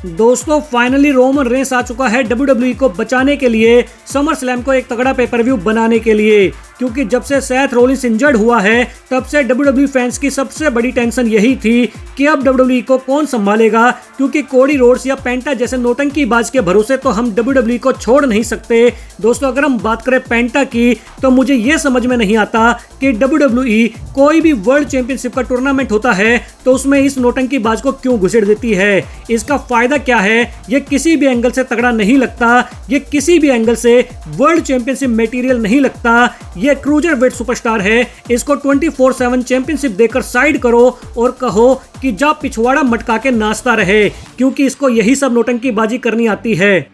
दोस्तों finally Roman Reigns आ चुका है WWE को बचाने के लिए समर स्लैम को एक तगड़ा पेपर व्यू बनाने के लिए, क्योंकि जब से सेथ रोलिंस इंजर्ड हुआ है तब से WWE फैंस की सबसे बड़ी टेंशन यही थी कि अब WWE को कौन संभालेगा, क्योंकि कोडी रोड्स या पेंटा जैसे नौटंकीबाज के भरोसे तो हम WWE को छोड़ नहीं सकते। दोस्तों अगर हम बात करें पेंटा की तो मुझे ये समझ में नहीं आता कि WWE कोई भी वर्ल्ड चैंपियनशिप का टूर्नामेंट होता है तो उसमें इस नौटंकीबाज को क्यों घुसेड़ देती है। इसका फायदा क्या है, ये किसी भी एंगल से तगड़ा नहीं लगता, ये किसी भी एंगल से वर्ल्ड चैंपियनशिप मटेरियल नहीं लगता। ये क्रूजर वेट सुपरस्टार है, इसको 24/7 चैंपियनशिप देकर साइड करो और कहो कि जा पिछवाड़ा मटका के नाचता रहे, क्योंकि इसको यही सब नौटंकीबाजी करनी आती है।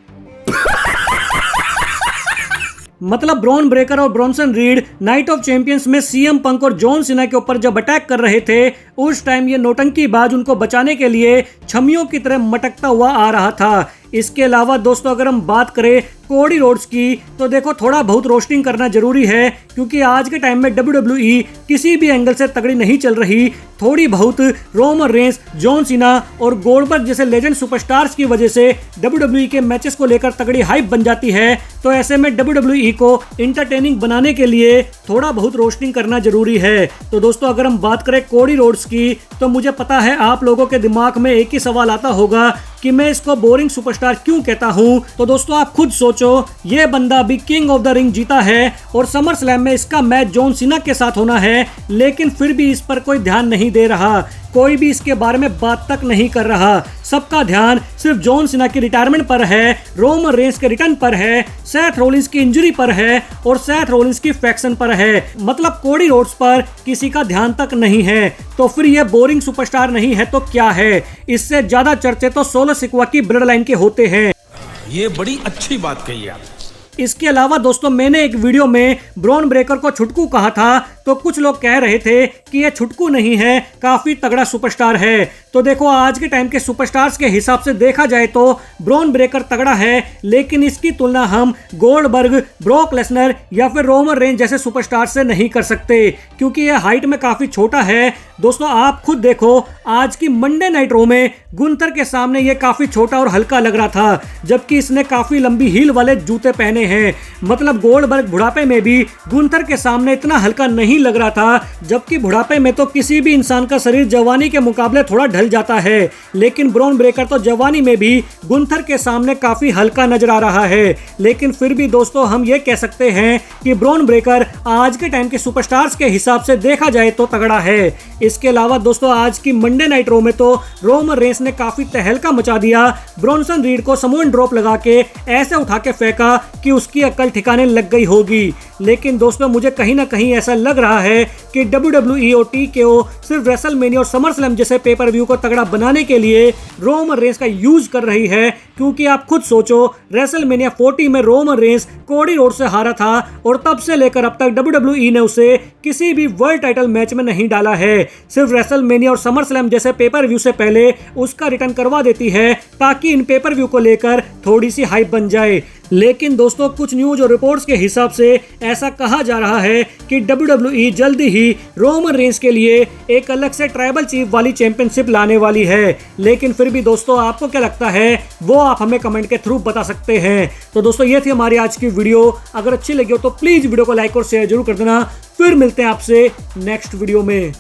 मतलब ब्रॉन ब्रेकर और Bronson read night of champions में सीएम पंक और जॉन सीना के ऊपर जब अटैक कर रहे थे उस टाइम ये नौटंकीबाज उनको बचाने के लिए छमियों की तरह मटकता हुआ आ रहा था। इसके अलावा दोस्तों अगर हम बात करें कोडी रोड्स की तो देखो थोड़ा बहुत रोस्टिंग करना जरूरी है, क्योंकि आज के टाइम में WWE किसी भी एंगल से तगड़ी नहीं चल रही। थोड़ी बहुत रोमन रेंस, जॉन सीना और गोल्डबर्ग जैसे लेजेंड सुपरस्टार्स की वजह से WWE के मैचेस को लेकर तगड़ी हाइप बन जाती है। तो ऐसे में WWE को इंटरटेनिंग बनाने के लिए थोड़ा बहुत रोस्टिंग करना जरूरी है। तो दोस्तों अगर हम बात करें कोडी रोड्स की तो मुझे पता है आप लोगों के दिमाग में एक ही सवाल आता होगा कि मैं इसको बोरिंग सुपरस्टार क्यों कहता हूं। तो दोस्तों आप खुद सोचो, ये बंदा भी किंग ऑफ द रिंग जीता है और समर स्लैम में इसका मैच जॉन सीना के साथ होना है, लेकिन फिर भी इस पर कोई ध्यान नहीं दे रहा, कोई भी इसके बारे में बात तक नहीं कर रहा। सबका ध्यान सिर्फ जॉन सीना की रिटायरमेंट पर है, रोमन रेंस के रिटर्न पर है, सेथ रोलिंस की इंजरी पर है और सेथ रोलिंस की फैक्शन पर है। मतलब कोडी रोड्स पर किसी का ध्यान तक नहीं है। तो फिर यह बोरिंग सुपरस्टार नहीं है तो क्या है। इससे ज्यादा चर्चे तो सोलो सिक्वा की ब्लड लाइन के होते हैं। ये बड़ी अच्छी बात कही आप। इसके अलावा दोस्तों मैंने एक वीडियो में ब्रॉन ब्रेकर को छुटकू कहा था, तो कुछ लोग कह रहे थे कि यह छुटकू नहीं है, काफी तगड़ा सुपरस्टार है। तो देखो आज के टाइम के सुपरस्टार्स के हिसाब से देखा जाए तो ब्रॉन ब्रेकर तगड़ा है, लेकिन इसकी तुलना हम गोल्डबर्ग, ब्रॉक लेसनर या फिर रोमन रेंस जैसे सुपरस्टार से नहीं कर सकते, क्योंकि यह हाइट में काफी छोटा है। दोस्तों आप खुद देखो आज की मंडे नाइट रो में गुंथर के सामने यह काफी छोटा और हल्का लग रहा था, जबकि इसने काफी लंबी हील वाले जूते पहने हैं। मतलब गोल्डबर्ग बुढ़ापे में भी गुंथर के सामने इतना हल्का नहीं लग रहा था, जबकि बुढ़ापे में तो किसी भी इंसान का शरीर जवानी के मुकाबले थोड़ा ढल जाता है, लेकिन ब्रॉन ब्रेकर तो जवानी में भी गुंथर के सामने काफी हल्का नजर आ रहा है। लेकिन फिर भी दोस्तों हम ये कह सकते हैं कि ब्रॉन ब्रेकर आज के टाइम के सुपरस्टार्स के हिसाब से देखा जाए तो तगड़ा है। इसके अलावा दोस्तों आज की मंडे नाइट रो में तो रोमन रेंस ने काफी तहलका मचा दिया, ब्रॉन्सन रीड को समोन ड्रॉप लगा के ऐसे उठा के फेंका कि उसकी अक्ल ठिकाने लग गई होगी। लेकिन दोस्तों मुझे कहीं ना कहीं ऐसा लग रहा है कि WWE और TKO सिर्फ रेसलमेनिया और समर स्लैम जैसे पेपर व्यू को तगड़ा बनाने के लिए रोमन रेंस का यूज कर रही है, क्योंकि आप खुद सोचो रेसलमेनिया 40 में रोमन रेंस कोडी रोड्स से हारा था और तब से लेकर अब तक WWE ने उसे किसी भी वर्ल्ड टाइटल मैच में नहीं डाला है। सिर्फ रेसलमेनिया और समर स्लैम जैसे पेपर व्यू से पहले उसका रिटर्न करवा देती है, ताकि इन पेपर व्यू को लेकर थोड़ी सी हाइप बन जाए। लेकिन दोस्तों कुछ न्यूज और रिपोर्ट्स के हिसाब से ऐसा कहा जा रहा है कि WWE जल्दी ही रोमन रेंस के लिए एक अलग से ट्राइबल चीफ वाली चैंपियनशिप लाने वाली है। लेकिन फिर भी दोस्तों आपको क्या लगता है वो आप हमें कमेंट के थ्रू बता सकते हैं। तो दोस्तों ये थी हमारी आज की वीडियो, अगर अच्छी लगी हो तो प्लीज वीडियो को लाइक और शेयर जरूर कर देना। फिर मिलते हैं आपसे नेक्स्ट वीडियो में।